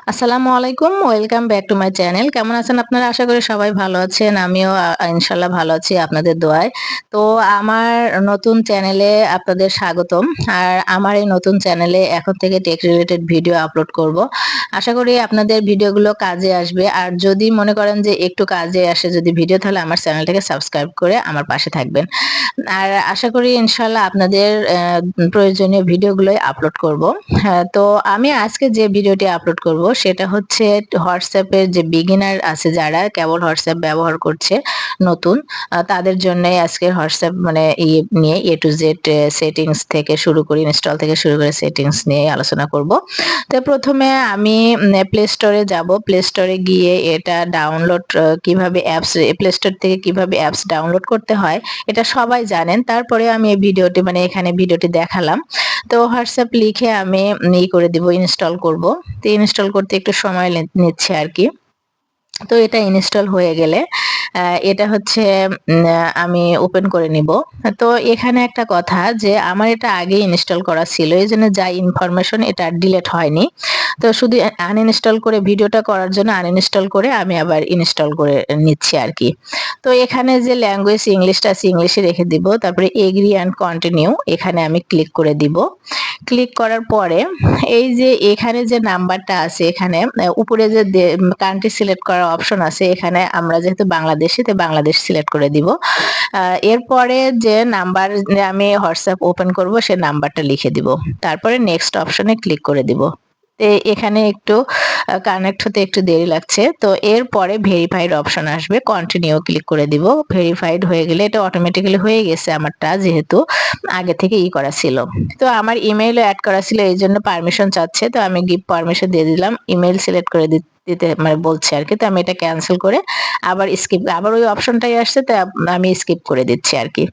আসসালামু আলাইকুম। Welcome back to my channel. কেমন আছেন আপনারা? আশা করি সবাই ভালো আছেন। আমিও ইনশাআল্লাহ ভালো আছি আপনাদের দোয়ায়। তো আমার নতুন চ্যানেলে আপনাদের স্বাগতম। আর আমার এই নতুন চ্যানেলে এখন থেকে টেক রিলেটেড ভিডিও আপলোড করব। আশা করি আপনাদের ভিডিওগুলো কাজে আসবে। আর যদি মনে করেন যে একটু কাজে আসে যদি ভিডিও, তাহলে আমার চ্যানেলটাকে সাবস্ক্রাইব করে আমার পাশে থাকবেন। আর আশা করি ইনশাআল্লাহ আপনাদের প্রয়োজনীয় ভিডিওগুলোই আপলোড করব। হ্যাঁ, তো আমি আজকে যে ভিডিওটি আপলোড করব সেটা হচ্ছে WhatsApp এর যে বিগিনার আছে যারা কেবল WhatsApp ব্যবহার করছে নতুন, তাদের জন্যই আজকের WhatsApp মানে নিয়ে A to Z সেটিংস থেকে শুরু করে ইনস্টল থেকে শুরু করে সেটিংস নিয়ে আলোচনা করব। তো প্রথমে আমি প্লে স্টোরে যাব। প্লে স্টোরে গিয়ে এটা ডাউনলোড কিভাবে অ্যাপস প্লে স্টোর থেকে কিভাবে অ্যাপস ডাউনলোড করতে হয় এটা সবাই জানেন। তারপরে আমি এই ভিডিওটি মানে এখানে ভিডিওটি দেখালাম। তো WhatsApp লিখে আমি করে দিব, ইনস্টল করব। তো ইনস্টল করতে একটু সময় নিচ্ছে আরকি। তো এটা ইনস্টল হয়ে গেলে এটা হচ্ছে আমি ওপেন করে নিব। তো এখানে একটা কথা যে আমার এটা আগেই ইনস্টল করা ছিল। এজন্য যা ইনফরমেশন এটা ডিলিট হয়নি। তো শুধু আনইনস্টল করে ভিডিওটা করার জন্য আনইনস্টল করে আমি আবার ইনস্টল করে নিচ্ছি আরকি। তো এখানে যে ল্যাঙ্গুয়েজ ইংলিশটা আছে ইংলিশে রেখে দিব। তারপরে এগ্রি অ্যান্ড কন্টিনিউ এখানে আমি ক্লিক করে দিব। ক্লিক করার পরে এই যে এখানে যে নাম্বারটা আছে এখানে উপরে যে কান্ট্রি সিলেক্ট করার অপশন আছে, এখানে আমরা যেহেতু বাংলাদেশি তো বাংলাদেশ সিলেক্ট করে দিব। এরপরে যে নাম্বার আমি হোয়াটসঅ্যাপ ওপেন করব সে নাম্বারটা লিখে দিব। তারপরে নেক্সট অপশনে ক্লিক করে দিব। এখানে একটু কানেক্ট হতে একটু দেরি লাগছে। তো এরপরে ভেরিফাইড অপশন আসবে, কন্টিনিউ ক্লিক করে দিব। ভেরিফাইড হয়ে গেলে এটা অটোমেটিক্যালি হয়ে গেছে আমারটা, যেহেতু আগে থেকে করা ছিল। তো আমার ইমেইলও এড করা ছিল, এইজন্য পারমিশন চাচ্ছে। তো আমি গিভ পারমিশন দিয়ে দিলাম। ইমেইল সিলেক্ট করে দিতে মানে বলছে আরকি। তো আমি এটা ক্যানসেল করে আবার ওই অপশনটাই আসছে, তো আমি স্কিপ করে দিচ্ছি আরকি।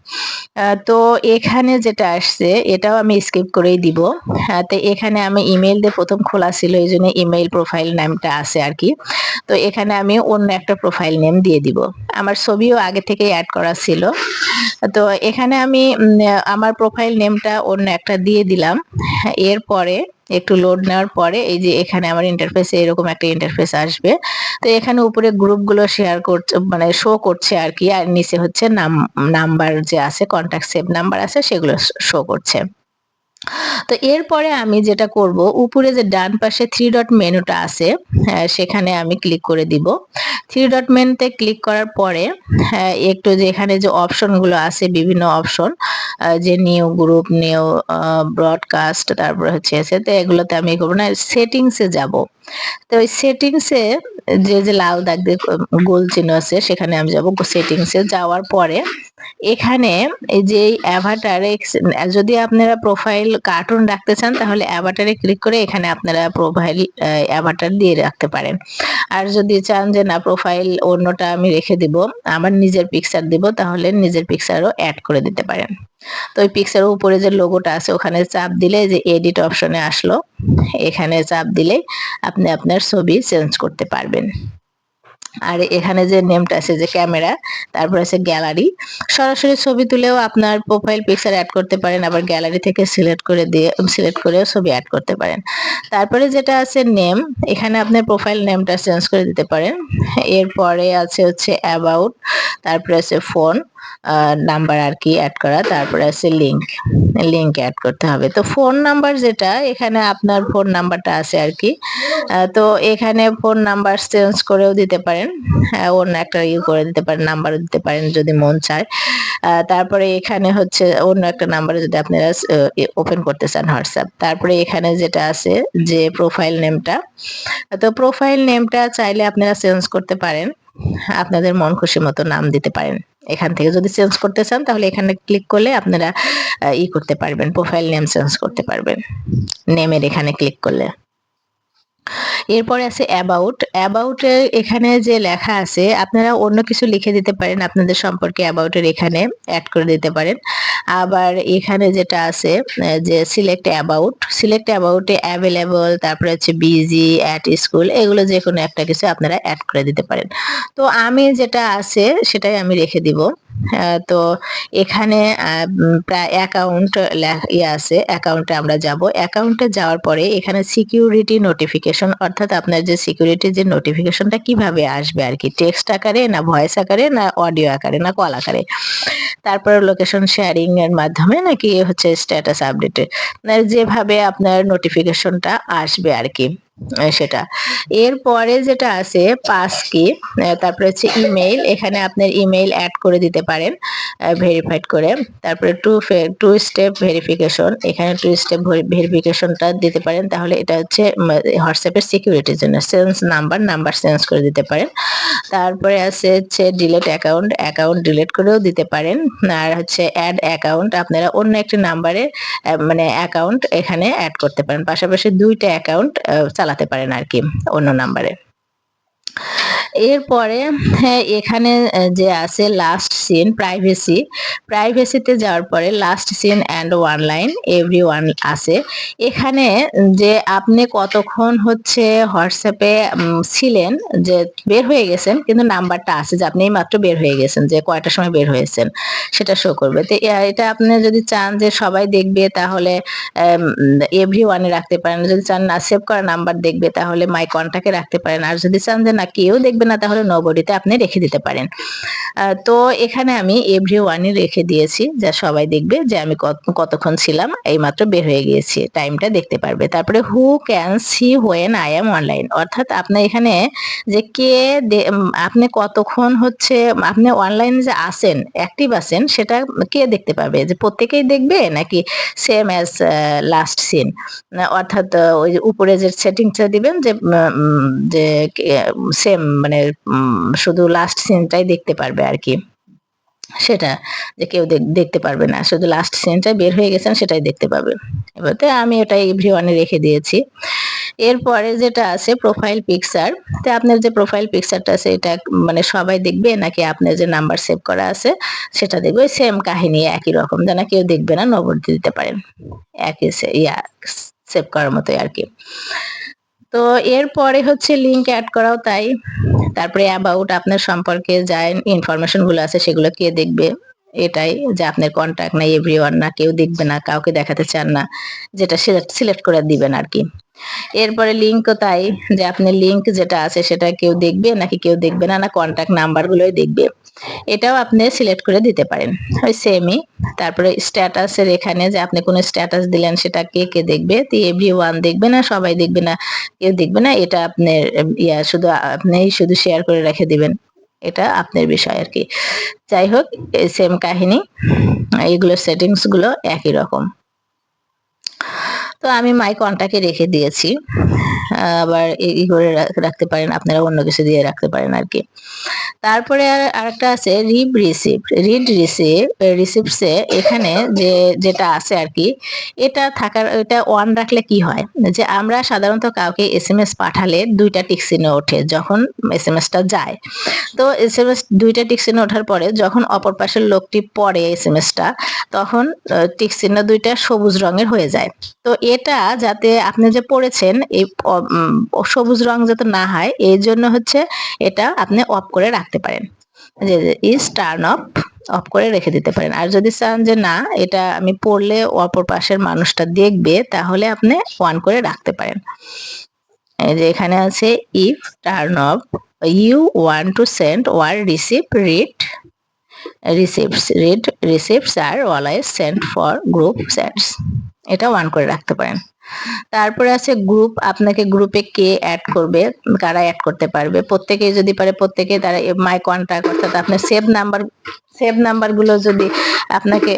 তো এখানে যেটা আসছে এটাও আমি স্কিপ করেই দিব। তো এখানে আমি ইমেইল দিয়ে প্রথম খোলা ছিল, এইজন্য ইমেইল প্রোফাইল নামটা আছে আরকি। তো এখানে আমি অন্য একটা প্রোফাইল নেম দিয়ে দিব। আমার ছবিও আগে থেকেই এড করা ছিল। তো এখানে আমি আমার প্রোফাইল নেমটা অন্য একটা দিয়ে দিলাম। এরপরে একটু লোড নেওয়ার পরে এই যে এখানে আমার ইন্টারফেসে এরকম একটা ইন্টারফেস আসবে। তো এখানে উপরে গ্রুপগুলো শেয়ার করছে মানে শো করছে আরকি। আর নিচে হচ্ছে নাম্বার যে আছে, কন্টাক্ট সেভ নাম্বার আছে সেগুলো শো করছে। তো এরপরে আমি যেটা করব, উপরে যে ডান পাশে 3 ডট মেনুটা আছে, সেখানে আমি ক্লিক করে দিব। 3 ডট মেনুতে ক্লিক করার পরে একটু যে এখানে যে অপশনগুলো আছে বিভিন্ন অপশন, যে নিউ গ্রুপ, নিউ ব্রডকাস্ট, তারপরে হচ্ছে তো এগুলোতে আমি করব না, সেটিংস এ যাব। তো ওই সেটিংস এ যে লাল দাগ দিয়ে গোল চিহ্ন আছে সেখানে আমি যাব। সেটিংস এ যাওয়ার পরে এখানে এই যে অ্যাভাটারে যদি আপনারা প্রোফাইল কার্টুন রাখতে চান তাহলে অ্যাভাটারে ক্লিক করে এখানে আপনারা প্রোফাইল অ্যাভাটার দিয়ে রাখতে পারেন। আর যদি চান যে না প্রোফাইল অন্যটা আমি রেখে দিব, আমার নিজের পিকচার দিব, তাহলে নিজের পিকচারও এড করে দিতে পারেন। তো ওই পিকচারের উপরে যে লোগোটা আছে ওখানে চাপ দিলে যে এডিট অপশনে আসলো, এখানে চাপ দিলে আপনি আপনার ছবি চেঞ্জ করতে পারবেন। আর এখানে যে নেমটা আছে যে ক্যামেরা, তারপর আছে গ্যালারি, সরাসরি ছবি তুলেও আপনার প্রোফাইল পিকচার এড করতে পারেন, আবার গ্যালারি থেকে সিলেক্ট করেও ছবি এড করতে পারেন। তারপরে যেটা আছে নেম, এখানে আপনি প্রোফাইল নেমটা চেঞ্জ করে দিতে পারেন। এরপরে আছে হচ্ছে অ্যাবাউট, তারপরে আছে ফোন নাম্বার আর কি অ্যাড করা, তারপরে আছে লিংক অ্যাড করতে হবে। তো ফোন নাম্বার যেটা এখানে আপনার ফোন নাম্বারটা আছে আর কি। তো এখানে ফোন নাম্বার চেঞ্জ করেও দিতে পারেন, অন্য একটা করে দিতে পারেন, নাম্বারও দিতে পারেন যদি মন চায়। তারপরে এখানে হচ্ছে অন্য একটা নাম্বারে যদি আপনারা ওপেন করতে চান হোয়াটসঅ্যাপ। তারপরে এখানে যেটা আছে যে প্রোফাইল নেমটা, তো প্রোফাইল নেমটা চাইলে আপনারা চেঞ্জ করতে পারেন, আপনাদের মন খুশি মতো নাম দিতে পারেন। এখান থেকে যদি চেঞ্জ করতে চান তাহলে এখানে ক্লিক করলে আপনারা করতে পারবেন, প্রোফাইল নেম চেঞ্জ করতে পারবেন নেমের এখানে ক্লিক করলে। এরপরে আছে অ্যাবাউট। অ্যাবাউট এর এখানে যে লেখা আছে আপনারা অন্য কিছু লিখে দিতে পারেন, আপনাদের সম্পর্কে অ্যাবাউট এর এখানে এড করে দিতে পারেন। আবার এখানে যেটা আছে যে সিলেক্ট অ্যাবাউট এ অ্যাভেলেবল, তারপরে হচ্ছে বিজি, এট স্কুল, এগুলো যেকোনো একটা কিছু আপনারা এড করে দিতে পারেন। তো আমি যেটা আছে সেটাই আমি রেখে দিব। তো এখানে প্রায় অ্যাকাউন্ট আছে, অ্যাকাউন্টে আমরা যাব। অ্যাকাউন্টে যাওয়ার পরে এখানে সিকিউরিটি নোটিফিকেশন, অর্থাৎ আপনার যে সিকিউরিটি যে নোটিফিকেশনটা কিভাবে আসবে আর কি, টেক্সট আকারে না ভয়েস আকারে না অডিও আকারে না কল আকারে, তারপরে লোকেশন শেয়ারিং এর মাধ্যমে নাকি হচ্ছে স্ট্যাটাস আপডেটে, যেভাবে আপনার নোটিফিকেশনটা আসবে আর কি, সেটা। এরপরে যেটা আছে পাস কি, তারপরে হচ্ছে ইমেইল, এখানে আপনার ইমেইল অ্যাড করে দিতে পারেন ভেরিফাইড করে। তারপরে টু স্টেপ ভেরিফিকেশন, এখানে টু স্টেপ ভেরিফিকেশনটা দিতে পারেন, তাহলে এটা হচ্ছে হোয়াটসঅ্যাপের সিকিউরিটির জন্য। নাম্বার চেঞ্জ করে দিতে পারেন। তারপরে আছে হচ্ছে ডিলিট অ্যাকাউন্ট, অ্যাকাউন্ট ডিলিট করেও দিতে পারেন। আর হচ্ছে অ্যাড অ্যাকাউন্ট, আপনারা অন্য একটি নাম্বারে মানে অ্যাকাউন্ট এখানে অ্যাড করতে পারেন, পাশাপাশি দুইটা অ্যাকাউন্ট চালাতে পারেন আর কি অন্য নাম্বারে। এরপরে হ্যাঁ, এখানে যে আছে লাস্ট সিন প্রাইভেসি, প্রাইভেসিতে যাওয়ার পরে last seen and online everyone আছে। এখানে যে আপনি কতক্ষণ হচ্ছে হোয়াটসঅ্যাপে ছিলেন, যে বের হয়ে গেছেন কিন্তু নাম্বারটা আছে যে আপনি মাত্র বের হয়ে গেছেন, যে কয়টার সময় বের হয়েছেন সেটা শো করবে। তো এটা আপনি যদি চান যে সবাই দেখবে তাহলে এভরি ওয়ানে রাখতে পারেন, যদি চান না সেভ করা নাম্বার দেখবে তাহলে মাই কন্টাক্টে রাখতে পারেন, আর যদি চান যে না কেউ দেখবে না তাহলে নোবডিতে আপনি রেখে দিতে পারেন। তো এখানে আমি এভরি ওয়ানে রেখে দিয়েছি, যা সবাই দেখবে যে আমি কতক্ষণ ছিলাম, এইমাত্র বের হয়ে গিয়েছি, টাইমটা দেখতে পারবে। তারপরে who can see when I am online, অর্থাৎ আপনি এখানে যে আপনি কতক্ষণ হচ্ছে আপনি অনলাইনে যে আছেন, অ্যাক্টিভ আছেন, সেটা কে দেখতে পাবে, যে প্রত্যেকেই দেখবে নাকি সেম অ্যাজ লাস্ট সিন, অর্থাৎ ওই যে উপরে যে সেটিংসটা দিবেন যে সেম মানে শুধু লাস্ট সিনটাই দেখতে পারবে আর কি, সেটা যে কেউ দেখতে পারবে না, শুধু লাস্ট সিনটাই বের হয়ে গেছেন সেটাই দেখতে পাবে। এবারে আমি ওটা এভরিওয়ানে রেখে দিয়েছি। এরপরে যেটা আছে প্রোফাইল পিকচার, তো আপনার যে প্রোফাইল পিকচারটা আছে এটা মানে সবাই দেখবে নাকি আপনার যে নাম্বার সেভ করা আছে সেটা দেখবে, সেম কাহিনী একই রকম, যেন কেউ দেখবে না, নবরটি দিতে পারেন একই সেভ করার মতোই আর কি। তো এরপরে হচ্ছে লিঙ্ক অ্যাড করাও তাই। তারপরে অ্যাবাউট, আপনার সম্পর্কে যা ইনফরমেশন গুলো আছে সেগুলো কে দেখবে, এটাই যে আপনার কন্ট্যাক্ট না এভরিওয়ান না, কেউ দেখবে না, কাউকে দেখাতে চান না, যেটা সিলেক্ট করে দিবেন আর কি। এরপরে লিঙ্কও তাই, যে আপনার লিঙ্ক যেটা আছে সেটা কেউ দেখবে নাকি কেউ দেখবে না, না কন্ট্যাক্ট নাম্বার গুলোই দেখবে, এটাও আপনি সিলেক্ট করে দিতে পারেন ওই সেমই। তারপরে স্ট্যাটাসের এখানে যে আপনি কোনো স্ট্যাটাস দিলেন সেটা কে কে দেখবে, তো এভরিওয়ান দেখবে না, সবাই দেখবে না, কেউ দেখবে না, এটা আপনার শুধু আপনি শুধু শেয়ার করে রেখে দিবেন, এটা আপনার বিষয় আর কি। যাই হোক, সেম কাহিনী, এগুলো সেটিংস গুলো একই রকম। তো আমি মাই কন্টাক্টে রেখে দিয়েছি, আবার করে রাখতে পারেন, আপনারা অন্য কিছু দিয়ে রাখতে পারেন আর কি। তারপরে আরেকটা আছে রিড রিসিপ্টসে, এখানে যেটা আছে আর কি, এটা অন রাখলে কি হয়, যে আমরা সাধারণত কাউকে এসএমএস পাঠালে দুইটা টিক চিহ্ন ওঠে যখন এসএমএসটা যায়। তো এসএমএস দুইটা টিক চিহ্ন ওঠার পরে যখন অপর পাশের লোকটি পড়ে এসএমএসটা, তখন টিক চিহ্ন দুইটা সবুজ রঙের হয়ে যায়। তো এটা যাতে আপনি যে পড়েছেন এই সবুজ রং যাতে না হয়, এই জন্য হচ্ছে এটা আপনি অফ করে রাখতে পারেন, যে ইজ টার্ন অফ করে রেখে দিতে পারেন। আর যদি চান যে না এটা আমি পড়লে অপর পাশের মানুষটা দেখবে, তাহলে আপনি অন করে রাখতে পারেন। এই যে এখানে আছে if turn off you want to send or receive receipts আর always send for group chats, এটা অন করে রাখতে পারেন। তারপরে আছে গ্রুপ, আপনাকে গ্রুপে কে অ্যাড করবে, কারা অ্যাড করতে পারবে, প্রত্যেকেই যদি পারে প্রত্যেকে, তারা মাই কন্টাক্ট, অর্থাৎ আপনার সেভ নাম্বার গুলো যদি আপনাকে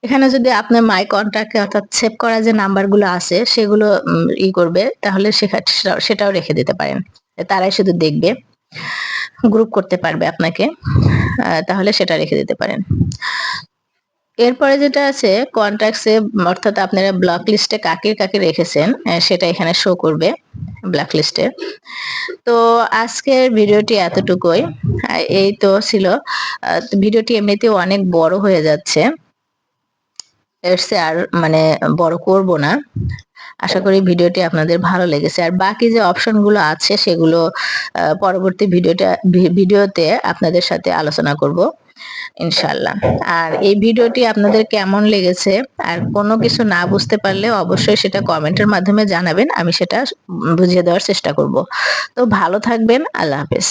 এখানে যদি আপনার মাই কন্টাক্টে অর্থাৎ সেভ করা যে নাম্বারগুলো আছে সেগুলো করবে, তাহলে সেটাও রেখে দিতে পারেন, তারাই শুধু দেখবে, গ্রুপ করতে পারবে আপনাকে, তাহলে সেটা রেখে দিতে পারেন। এরপরে যেটা আছে কন্ট্যাক্টসে, অর্থাৎ আপনারা ব্লক লিস্টে কাকে কাকে রেখেছেন সেটা এখানে শো করবে ব্লক লিস্টে। তো আজকের ভিডিওটি এতটুকুই, এই তো ছিল। ভিডিওটি এমনিতেও অনেক বড় হয়ে যাচ্ছে, এর চেয়ে আর মানে বড় করব না। আশা করি ভিডিওটি আপনাদের ভালো লেগেছে। আর বাকি যে অপশনগুলো আছে সেগুলো পরবর্তী ভিডিওতে আপনাদের সাথে আলোচনা করব ইনশাআল্লাহ। আর এই ভিডিওটি আপনাদের কেমন লেগেছে আর কোনো কিছু না বুঝতে পারলে অবশ্যই সেটা কমেন্টের মাধ্যমে জানাবেন। আমি সেটা বুঝিয়ে দেওয়ার চেষ্টা করব। তো ভালো থাকবেন। আল্লাহ হাফেজ।